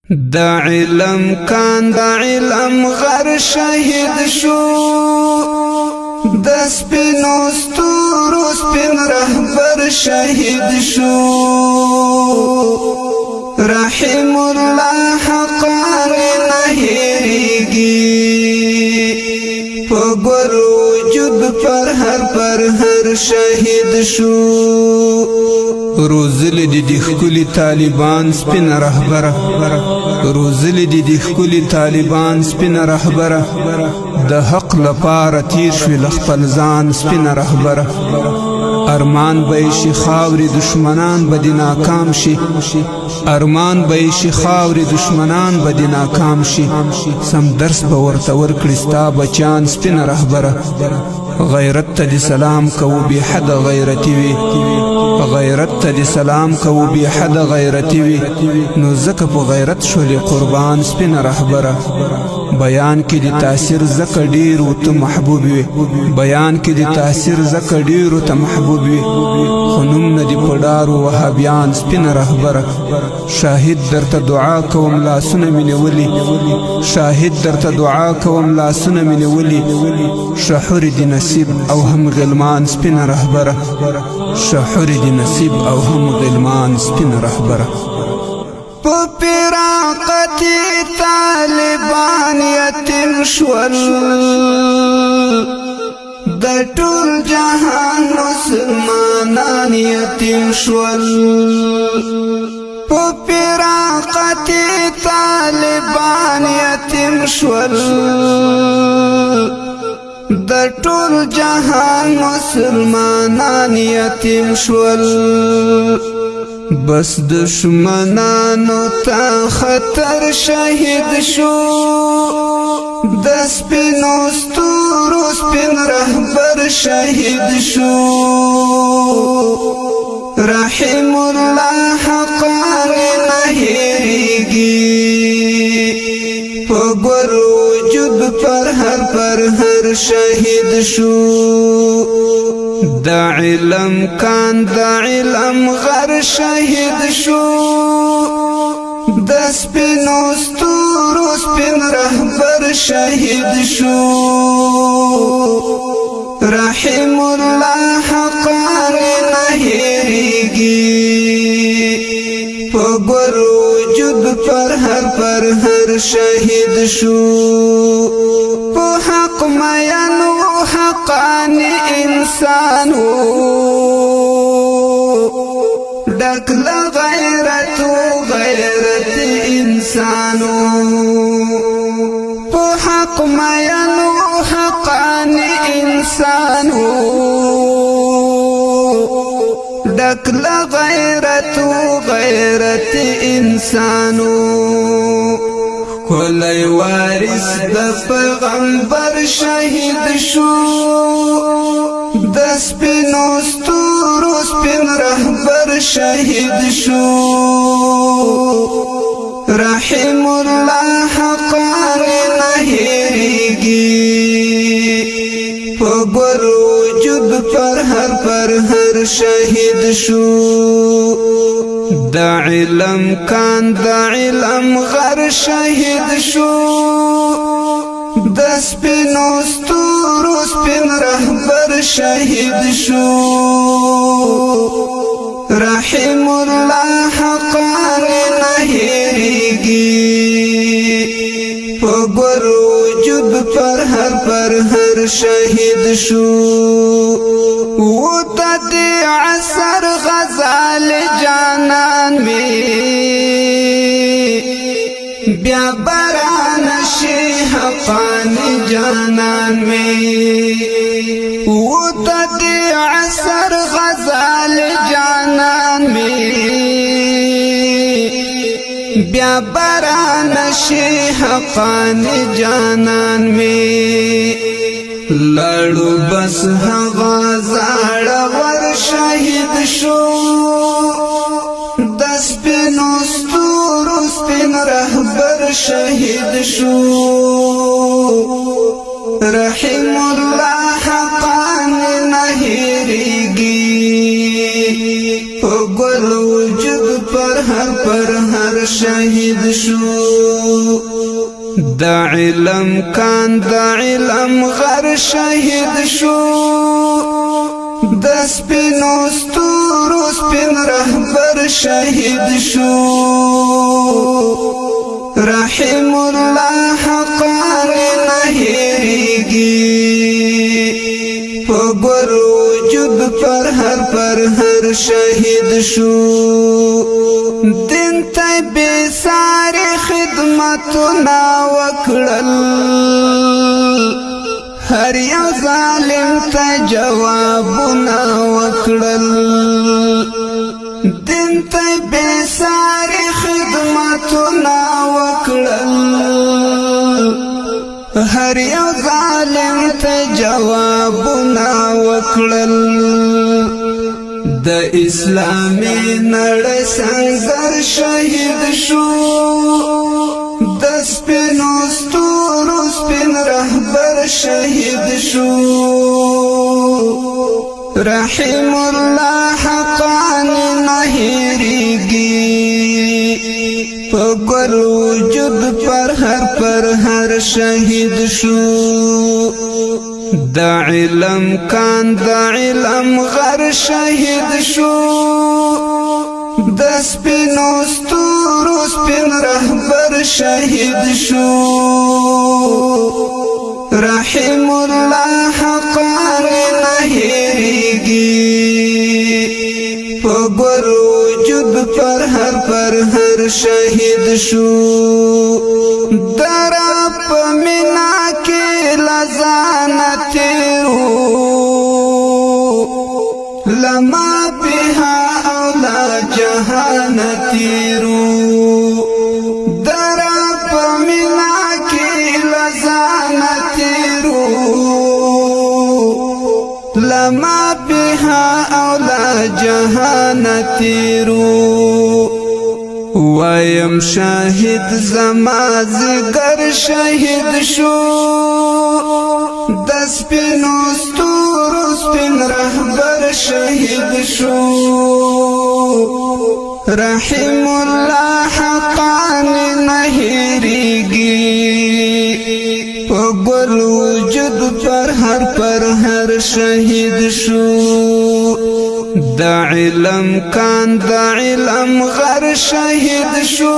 دا علم کان دا علم غر شهید شو د سپینو ستورو سپین رهبر شهید شو رحم الله حقار نه هیریږي په ګور وجود پر هر شهید شو روزل دي خکلی طالبان سپین رهبر روزل دي خکلی طالبان سپین رهبر د حق لپاره تیر شوی لخپل ځان سپین رهبر ارمان به شي خاوري دشمنان به ناکام شي ارمان به شي خاوري دشمنان به ناکام شي سم درس به ورته ورکړي ستا بچان سپین رهبر غیرت ته سلام کوو به حد غیرتی وي غیرت ته سلام کوو به حد غیرتی وي نو زکه په غیرت شولې قربان سپین رهبر بیان کې د تاثیر زکه ډیر او ته محبوب وي بیان کې د تاثیر زکه ډیر او ته محبوب وي خنوم نه دی پډارو وهابیان سپین رهبر شاهد درته دعا کوم لاسونه مینه ولي شاهد درته دعا کوم لاسونه مینه ولي شحور دی نصیب او هم غلمان سپین رهبر شحور دی نصیب او هم غلمان سپین رهبر پراقت طالبان یتیم شول د ټول جهان مسلمانان یتیم شول پراقت طالبان یتیم شول د ټول جهان مسلمانان یتیم شول بس دشمنانو تا خطر شهید شو د سپینو ستورو سپین رهبر شهید شو رحم الله حقار نه هیریږي په ګور وجود پر هر شهید شو دا علم کان دا علم غر شهید شو د سپینو ستورو سپین رهبر شهید شو رحم الله حقار نه هیریږي په ګور وجود پر هر شهید شو په حق میانو حقانی انسانو ډک له غیرت انسانو په حق میانو حقانی انسانو ډک له غیرت انسانو کلی وارث د پیغمبر شهید شو د سپینو ستورو سپین رهبر شهید شو رحم الله حقار نه هیریږي په ګور وجود پر هر شهید شو دا علم کان دا علم غر شهید شو د سپینو ستورو سپین رهبر شهید شو رحم الله حقار نه هیریږي په ګور وجود پر هر شهید شو و د عصر غزال جانان می بیا بران شي حقان جانان می و د عصر غزال جانان می بیا بران شي حقان جانان می لړو بس هغه زړه ور شهید شو د سپینو ستورو سپین رهبر شهید شو رحم الله حقان نه هیریږي په ګل وجود پر هر شهید شو د علم کان د علم غر شهید شو د سپینو ستورو سپین رهبر شهید شو رحم الله حقان نه هېرېږي په ګور وجود پر هر شهید شو دین ته بې ساري خدمتونه وکړل هر یو ظالم ته جوابونه وکړل دین ته بې ساري خدمتونه وکړل هر یو ظالم ته جوابونه وکړل د اسلامي نړۍ سنګر شهید شو د سپینو ستورو سپین رهبر شهید شو رحم الله حقان نه هېرېږي په ګل وجود پر هر شهید شو د علم کان د علم غر شهید شو د سپینو ستورو سپین رهبر شهید شو رحم الله حقان نه هېرېږي په ګور وجود پر هر شهید شو درا په مینا کې لزانه تیرو لما بها او لا جهان تیرو درا په مینا کې لزانه تیرو لما بها او لا جهان تیرو وایم شاهد زما زگر شهید شو د سپینو ستورو سپین رهبر شهید شو رحم الله حقان نه هېرېږي په ګل وجود پر هر شهید شو د علم کان د علم غر شهید شو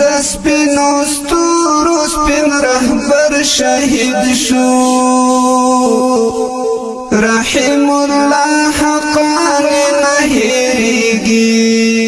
د سپینو ستورو سپین رهبر شهید شو رحم الله حقان نه هېرېږي